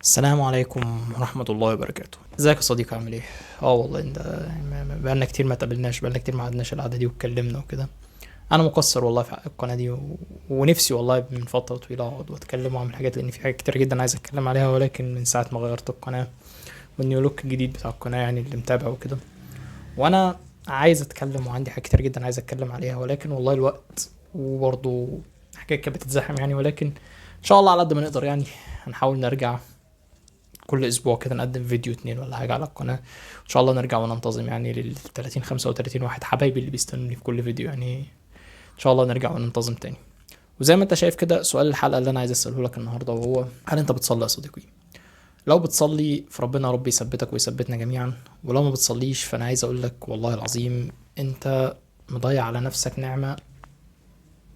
السلام عليكم ورحمة الله وبركاته. ازيك يا صديقي؟ عامل ايه؟ والله انت بقالنا كتير ما تقابلناش، بقالنا كتير ما قعدناش القعدة دي واتكلمنا وكده. انا مقصر والله في حق القناة دي ونفسي والله من فترة طويلة اقعد واتكلم واعمل حاجات، لان في حاجات كتير جدا عايز اتكلم عليها، ولكن من ساعة ما غيرت القناة والنيو لوك الجديد بتاع القناة يعني اللي متابع وكده، وانا عايز اتكلم وعندي حاجات كتير جدا عايز اتكلم عليها، ولكن والله الوقت وبرضه حاجات كانت بتتزحم يعني. ولكن ان شاء الله على قد ما نقدر يعني هنحاول نرجع كل اسبوع كده نقدم فيديو اتنين ولا حاجه على القناه. ان شاء الله نرجع وننتظم يعني لل 30 35 واحد حبايبي اللي بيستنوني في كل فيديو يعني. ان شاء الله نرجع وننتظم تاني. وزي ما انت شايف كده، سؤال الحلقه اللي انا عايز اساله لك النهارده وهو: هل انت بتصلي يا صديقي؟ لو بتصلي فربنا يا رب يثبتك ويثبتنا جميعا، ولو ما بتصليش فانا عايز اقول لك والله العظيم انت مضيع على نفسك نعمه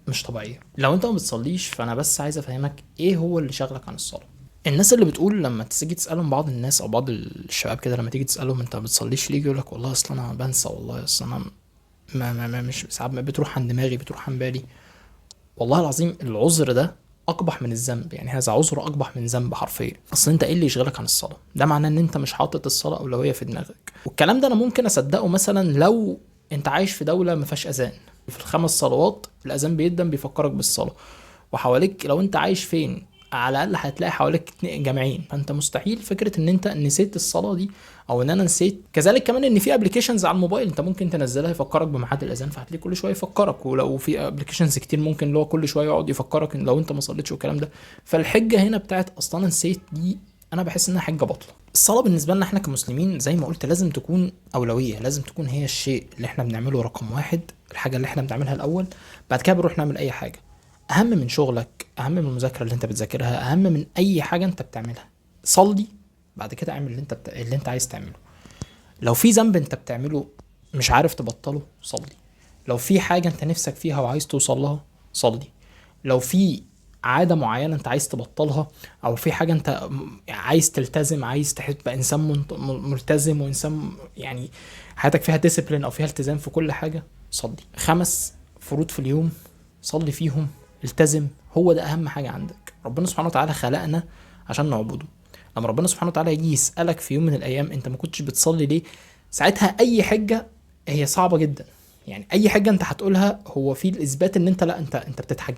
مش طبيعيه. لو انت ما بتصليش فانا بس عايز افهمك ايه هو اللي شغلك عن الصلاه. الناس اللي بتقول لما تيجي تسالهم، بعض الناس او بعض الشباب كده لما تيجي تسالهم انت ما بتصليش ليه، يقول لك والله اصل انا بنسى، والله اصل انا مش ساعات ما بتروح عن دماغي، بتروح عن بالي. والله العظيم العذر ده اقبح من الذنب، يعني هذا عذر اقبح من ذنب حرفيا. اصل انت ايه اللي يشغلك عن الصلاه؟ ده معناه ان انت مش حاطط الصلاه اولويه في دماغك. والكلام ده انا ممكن اصدقه مثلا لو انت عايش في دوله ما فيهاش اذان، في الخمس صلوات الاذان بيدن بيفكرك بالصلاه، وحواليك لو انت عايش فين على الاقل هتلاقي حواليك جامعين، فانت مستحيل فكره ان انت نسيت الصلاه دي او ان انا نسيت. كذلك كمان ان في ابلكيشنز على الموبايل انت ممكن تنزلها يفكرك بميعاد الاذان، فهتلاقي كل شويه يفكرك. ولو في ابلكيشنز كتير ممكن اللي هو كل شويه يقعد يفكرك إن لو انت ما صليتش والكلام ده. فالحجه هنا بتاعت اصلا انا نسيت دي انا بحس انها حجه باطله. الصلاه بالنسبه لنا احنا كمسلمين زي ما قلت لازم تكون اولويه، لازم تكون هي الشيء اللي احنا بنعمله رقم واحد، الحاجه اللي احنا بنعملها الاول. بعد كده بنروح نعمل اي حاجه اهم من شغلك، اهم من المذاكره اللي انت بتذاكرها، اهم من اي حاجه انت بتعملها. صلي، بعد كده اعمل اللي انت عايز تعمله. لو في ذنب انت بتعمله مش عارف تبطله، صلي. لو في حاجه انت نفسك فيها وعايز توصل لها، صلي. لو في عاده معينه انت عايز تبطلها، او في حاجه انت عايز تلتزم، عايز تبقى انسان ملتزم وانسان يعني حياتك فيها ديسيبلين او فيها التزام في كل حاجه، صلي. 5 فروض في اليوم صلي فيهم، التزم. هو ده اهم حاجه عندك. ربنا سبحانه وتعالى خلقنا عشان نعبده. لما ربنا سبحانه وتعالى يجي يسالك في يوم من الايام انت ما كنتش بتصلي ليه، ساعتها اي حجه هي صعبه جدا. يعني اي حاجه انت هتقولها هو في الاثبات ان انت لا انت بتتحجج.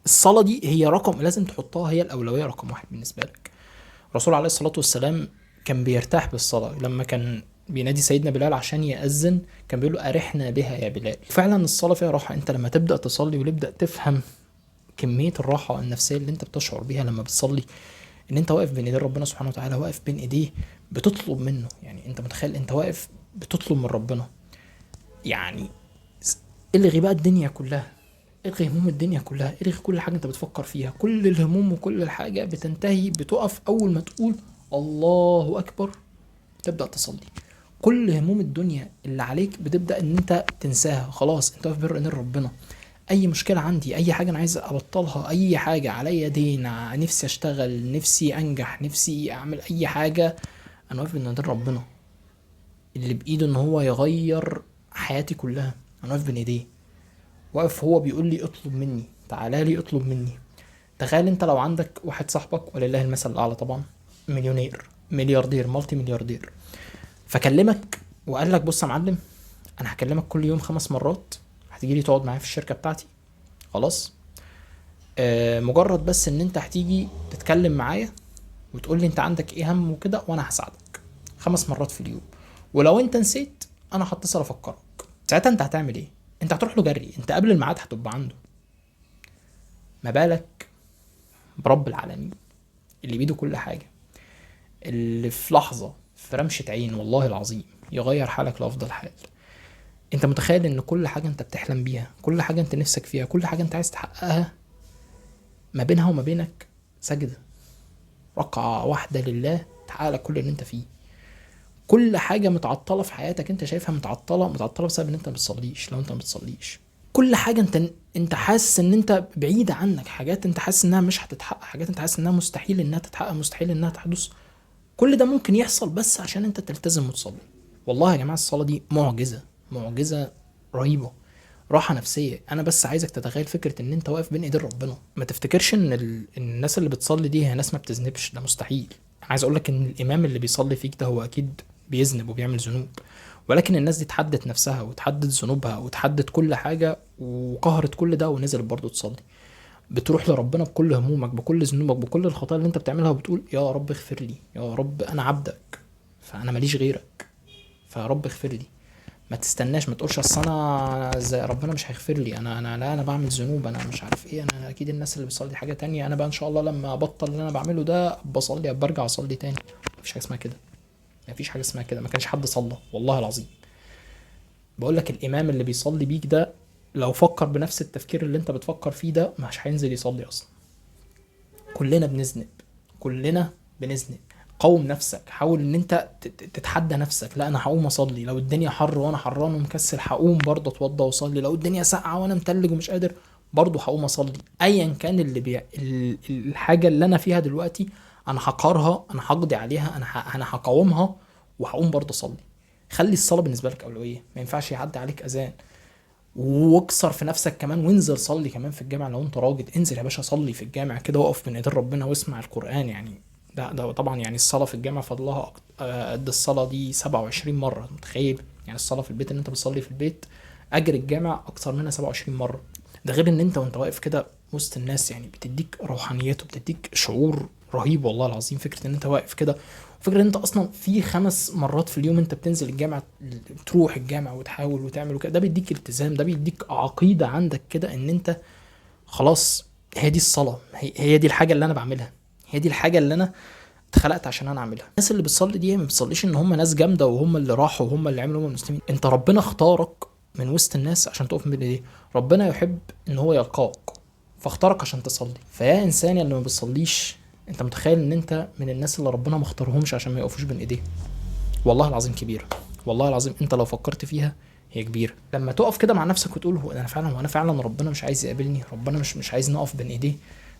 الصلاه دي هي رقم لازم تحطها، هي الاولويه رقم واحد بالنسبه لك. الرسول عليه الصلاه والسلام كان بيرتاح بالصلاه. لما كان بينادي سيدنا بلال عشان يأذن كان بيقول له أرحنا بها يا بلال. فعلا الصلاة فيها راحة. انت لما تبدأ تصلي وتبدأ تفهم كمية الراحة النفسية اللي انت بتشعر بيها لما بتصلي، ان انت واقف بين ايدين ربنا سبحانه وتعالى، واقف بين ايديه بتطلب منه. يعني انت متخيل انت واقف بتطلب من ربنا؟ يعني الغي بقى الدنيا كلها، الغي هموم الدنيا كلها، الغي كل حاجة انت بتفكر فيها. كل الهموم وكل الحاجة بتنتهي بتقف اول ما تقول الله اكبر، تبدأ تصلي. كل هموم الدنيا اللي عليك بتبدأ ان انت تنساها. خلاص انت واقف بين ايدين ربنا. اي مشكله عندي، اي حاجه انا عايز ابطلها، اي حاجه عليا دين، نفسي اشتغل، نفسي انجح، نفسي اعمل اي حاجه، انا واقف بين ايدين ربنا اللي بايده ان هو يغير حياتي كلها. انا واقف بين ايديه، واقف هو بيقول لي اطلب مني، تعالى لي اطلب مني. تخيل انت لو عندك واحد صاحبك، ولله المثل الاعلى طبعا، مليونير، ملياردير، مالتي ملياردير، فكلمك وقال لك بص يا معلم، انا هكلمك كل يوم 5 مرات، هتيجي لي تقعد معايا في الشركه بتاعتي. خلاص، مجرد بس ان انت هتيجي تتكلم معايا وتقول لي انت عندك ايه هم وكده، وانا هساعدك 5 مرات في اليوم. ولو انت نسيت انا هتصل افكرك. ساعتها انت هتعمل ايه؟ انت هتروح له جري، انت قبل الميعاد هتبقى عنده. ما بالك برب العالمين اللي بيده كل حاجه، اللي في لحظه، في رمشه عين والله العظيم يغير حالك لافضل حال. انت متخيل ان كل حاجه انت بتحلم بيها، كل حاجه انت نفسك فيها، كل حاجه انت عايز تحققها، ما بينها وما بينك سجدة، ركعة واحدة لله تحقق لك كل اللي انت فيه. كل حاجة متعطلة في حياتك انت شايفها متعطلة، متعطلة بسبب ان انت ما بتصليش. لو انت ما بتصليش كل حاجة انت حاسس ان انت بعيدة عنك، حاجات انت حاسس انها مش هتتحقق، حاجات انت حاسس انها مستحيل انها تتحقق، مستحيل انها تحدث، كل ده ممكن يحصل بس عشان انت تلتزم وتصلي. والله يا جماعة الصلاة دي معجزة، معجزة رهيبة، راحة نفسية. انا بس عايزك تتخيل فكرة ان انت واقف بين ايدين ربنا. ما تفتكرش ان الناس اللي بتصلي دي هي ناس ما بتذنبش، ده مستحيل. عايز اقول لك ان الامام اللي بيصلي فيك ده هو اكيد بيذنب وبيعمل ذنوب، ولكن الناس دي تحدت نفسها وتحدد ذنوبها وتحدد كل حاجة وقهرت كل ده ونزلت برضه تصلي. بتروح لربنا بكل همومك، بكل ذنوبك، بكل الخطايا اللي انت بتعملها، وبتقول يا رب اغفر لي، يا رب انا عبدك، فانا ماليش غيرك، فيا رب اغفر لي. ما تستناش، ما تقولش اصل انا زي ربنا مش هيغفر لي، انا لا انا بعمل ذنوب، انا مش عارف ايه، انا اكيد الناس اللي بتصلي حاجه تانية، انا بقى ان شاء الله لما ابطل اللي انا بعمله ده بصلي برجع اصلي تاني. مفيش حاجه اسمها كده، مفيش حاجه اسمها كده، ما كانش حد صلى والله العظيم. بقول لك الامام اللي بيصلي بيك ده لو فكر بنفس التفكير اللي انت بتفكر فيه ده مش هينزل يصلي اصلا. كلنا بنذنب، كلنا بنذنب. قوم نفسك، حاول ان انت تتحدى نفسك. لا انا هقوم اصلي، لو الدنيا حر وانا حران ومكسل هقوم برضه اتوضى واصلي، لو الدنيا ساقعه وانا متلج ومش قادر برضه هقوم اصلي. ايا كان الحاجه اللي انا فيها دلوقتي انا هقهرها، انا هقضي عليها، انا هقاومها وهقوم برضه اصلي. خلي الصلاه بالنسبه لك اولويه، ما ينفعش يعدي عليك اذان. واكسر في نفسك كمان وانزل صلي كمان في الجامع، لو انت راجل انزل يا باشا صلي في الجامع كده، وقف بين ايدين ربنا واسمع القرآن يعني. ده طبعا يعني الصلاة في الجامع فضلها قد الصلاة دي 27 مرة، متخيل؟ يعني الصلاة في البيت اللي انت بتصلي في البيت اجر الجامع اكثر منها 27 مرة. ده غير ان انت وانت واقف كده وسط الناس يعني بتديك روحانيات وبتديك شعور رهيب والله العظيم. فكرة ان انت واقف كده، فكرة ان انت اصلا في 5 مرات في اليوم انت بتنزل الجامع، تروح الجامع وتحاول وتعمل وكده، ده بيديك التزام، ده بيديك عقيدة عندك كده ان انت خلاص هي دي الصلاة، هي دي الحاجة اللي انا بعملها، هي دي الحاجة اللي انا اتخلقت عشان انا اعملها. الناس اللي بتصلي دي ما بتصليش ان هم ناس جامدة وهم اللي راحوا وهم اللي عملوا هم المسلمين. انت ربنا اختارك من وسط الناس عشان تقف بين ايديه. ربنا يحب ان هو يلقاك فاختارك عشان تصلي. فيا انسان اللي ما بتصليش، انت متخيل ان انت من الناس اللي ربنا ما اختارهمش عشان ما يقفوش بين ايديه؟ والله العظيم كبيرة، والله العظيم انت لو فكرت فيها هي كبيرة. لما تقف كده مع نفسك وتقول هو انا فعلا ربنا مش عايز يقابلني، ربنا مش عايز نقف بين ايديه،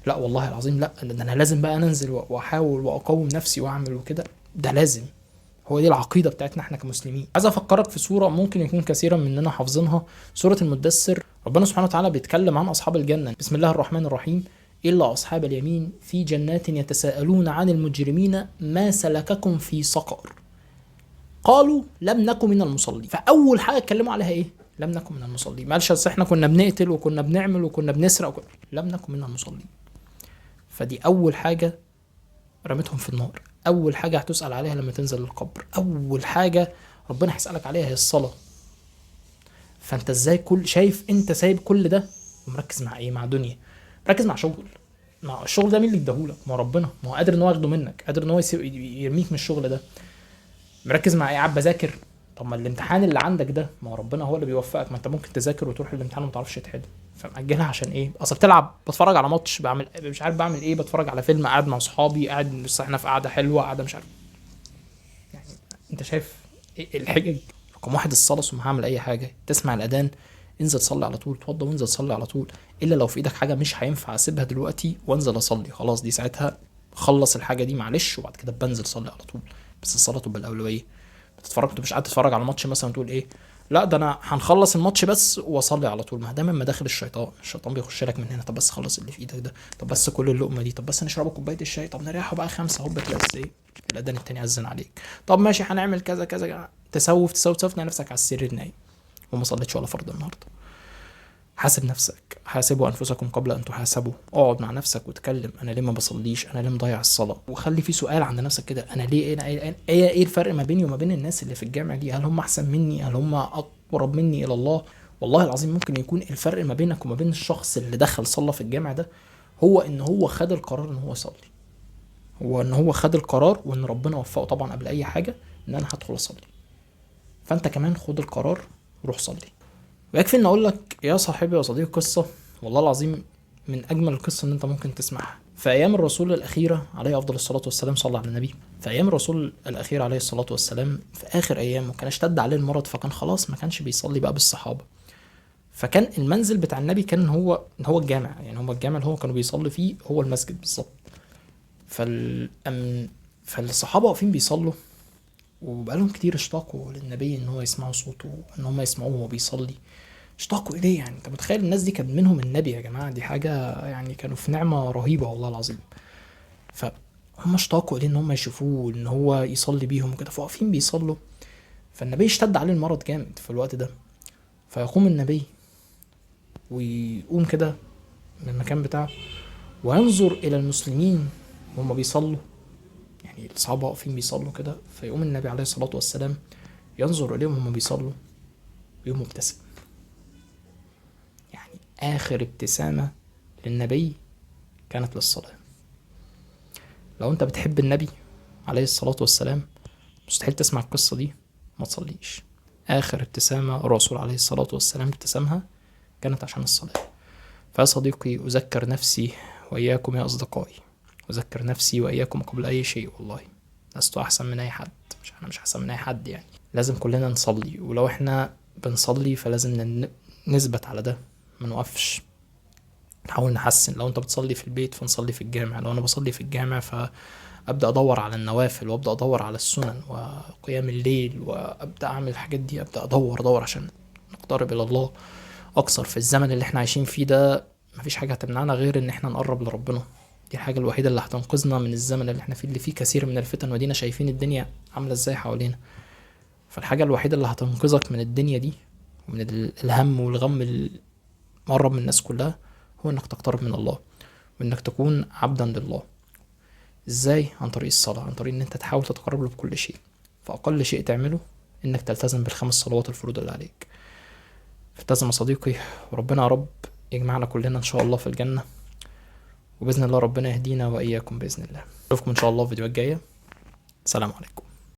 لا والله العظيم لا، ده انا لازم بقى انزل واحاول واقوم نفسي واعمل وكده، ده لازم. هو دي العقيدة بتاعتنا احنا كمسلمين. عايز افكرك في سورة ممكن يكون كثيرا مننا حافظينها، سورة المدثر. ربنا سبحانه وتعالى بيتكلم عن اصحاب الجنة، بسم الله الرحمن الرحيم: إلا أصحاب اليمين في جنات يتساءلون عن المجرمين ما سلككم في سقر قالوا لم نكن من المصلين. فاول حاجه اتكلموا عليها ايه؟ لم نكن من المصلين. ما قالش اصل احنا كنا بنقتل وكنا بنعمل وكنا بنسرق لم نكن من المصلين. فدي اول حاجه رمتهم في النار، اول حاجه هتسال عليها لما تنزل القبر، اول حاجه ربنا هيسالك عليها هي الصلاه. فانت ازاي شايف انت سايب كل ده ومركز مع ايه؟ مع دنيا، مركز مع شغل. مع الشغل ده مين اللي اداهولك؟ ما هو ربنا، ما هو قادر ان هو ياخده منك، قادر ان هو يرميك من الشغل ده. مركز مع ايه؟ قاعد بذاكر. طب ما الامتحان اللي عندك ده ما هو ربنا هو اللي بيوفقك، ما انت ممكن تذاكر وتروح الامتحان وما تعرفش تحل، فمأجلها عشان ايه؟ اصل بتلعب، بتفرج على ماتش، بعمل مش عارف بعمل ايه، بتفرج على فيلم، قاعد مع اصحابي، قاعد بس احنا في قعده حلوه، قاعده مش عارف يعني. انت شايف إيه الحجج؟ رقم واحد الصلاه، ثم هعمل اي حاجه. تسمع الاذان انزل صلي على طول، اتوضى وانزل صلي على طول. الا لو في ايدك حاجه مش هينفع اسيبها دلوقتي وانزل اصلي، خلاص دي ساعتها خلص الحاجه دي معلش وبعد كده بنزل صلي على طول. بس الصلاه تبقى الاولويه. بتتفرج، مش قاعد تتفرج على ماتش مثلا تقول ايه لا ده انا هنخلص الماتش بس واصلي على طول. ما ده من مداخل الشيطان بيخش لك من هنا. طب بس خلص اللي في ايدك ده، طب بس كل اللقمه دي، طب بس نشرب كوبايه الشاي، طب نريحه بقى 5 هوب تلاقي ايه الاذان التاني اذن عليك. طب ماشي هنعمل كذا كذا، تسوف تلاقي نفسك على السرير نايم وما صليتش ولا فرض النهارده. حاسب نفسك، حاسبوا انفسكم قبل ان تحاسبوا. اقعد مع نفسك وتكلم، انا ليه ما بصليش؟ انا ليه مضيع الصلاه؟ وخلي في سؤال عند نفسك كده، انا ليه ايه الفرق ما بيني وما بين الناس اللي في الجامع دي؟ هل هم احسن مني؟ هل هم اقرب مني الى الله؟ والله العظيم ممكن يكون الفرق ما بينك وما بين الشخص اللي دخل صلى في الجامع ده هو ان هو خد القرار ان هو يصلي، هو ان هو خد القرار وان ربنا وفقه طبعا قبل اي حاجه ان انا هدخل اصلي. فانت كمان خد القرار وروح صلي. ويكفي ان اقول لك يا صاحبي وصديقي قصه والله العظيم من اجمل القصه ان انت ممكن تسمعها. في ايام الرسول الاخيره عليه افضل الصلاه والسلام، صلى على النبي. في ايام الرسول الاخير عليه الصلاه والسلام في اخر ايامه كان اشتد عليه المرض، فكان خلاص ما كانش بيصلي بقى بالصحابه. فكان المنزل بتاع النبي كان هو الجامع، يعني هو الجامع اللي هو كانوا بيصلي فيه هو المسجد بالظبط. فالصحابه واقفين بيصلوا وبقالهم كتير اشتاقوا للنبي ان هو يسمعوا صوته، ان هم يسمعوه وهو بيصلي. اشتاقوا اليه. يعني انت متخيل الناس دي كان منهم النبي يا جماعه؟ دي حاجه يعني كانوا في نعمه رهيبه والله العظيم. هم اشتاقوا اليه ان هم يشوفوه، ان هو يصلي بيهم وكده، فواقفين بيصلوا. فالنبي اشتد عليه المرض جامد في الوقت ده، فيقوم النبي ويقوم كده من المكان بتاعه وينظر الى المسلمين وهم بيصلوا، يعني الصحابة واقفين بيصلوا كده، فيقوم النبي عليه الصلاة والسلام ينظر اليهم وهم بيصلوا ويقوم مبتسم. يعني اخر ابتسامة للنبي كانت للصلاة. لو انت بتحب النبي عليه الصلاة والسلام مستحيل تسمع القصة دي ما تصليش. آخر ابتسامة الرسول عليه الصلاة والسلام ابتسمها كانت عشان الصلاة. فيا صديقي أذكر نفسي وإياكم يا أصدقائي، أذكر نفسي وإياكم قبل أي شيء، والله لست أحسن من أي حد، مش أحسن من أي حد يعني. لازم كلنا نصلي، ولو إحنا بنصلي فلازم نثبت على ده، ما نوقفش، نحاول نحسن. لو انت بتصلي في البيت فنصلي في الجامع، لو انا بصلي في الجامع فابدا ادور على النوافل، وابدا ادور على السنن وقيام الليل، وابدا اعمل الحاجات دي، ابدا ادور عشان نقترب الى الله اكثر. في الزمن اللي احنا عايشين فيه ده مفيش حاجه هتمنعنا غير ان احنا نقرب لربنا. دي الحاجه الوحيده اللي هتنقذنا من الزمن اللي احنا فيه، اللي فيه كثير من الفتن، ودينا شايفين الدنيا عامله ازاي حوالينا. فالحاجه الوحيده اللي هتنقذك من الدنيا دي ومن الهم والغم اللي مقرب من الناس كلها هو انك تقترب من الله، وانك تكون عبدا لله. ازاي؟ عن طريق الصلاة، عن طريق ان انت تحاول تتقرب له بكل شيء. فاقل شيء تعمله انك تلتزم بالخمس صلوات الفروض اللي عليك. فالتزم يا صديقي، وربنا يا رب يجمعنا كلنا ان شاء الله في الجنة، وباذن الله ربنا يهدينا واياكم باذن الله. اشوفكم ان شاء الله في الفيديوهات الجاية. سلام عليكم.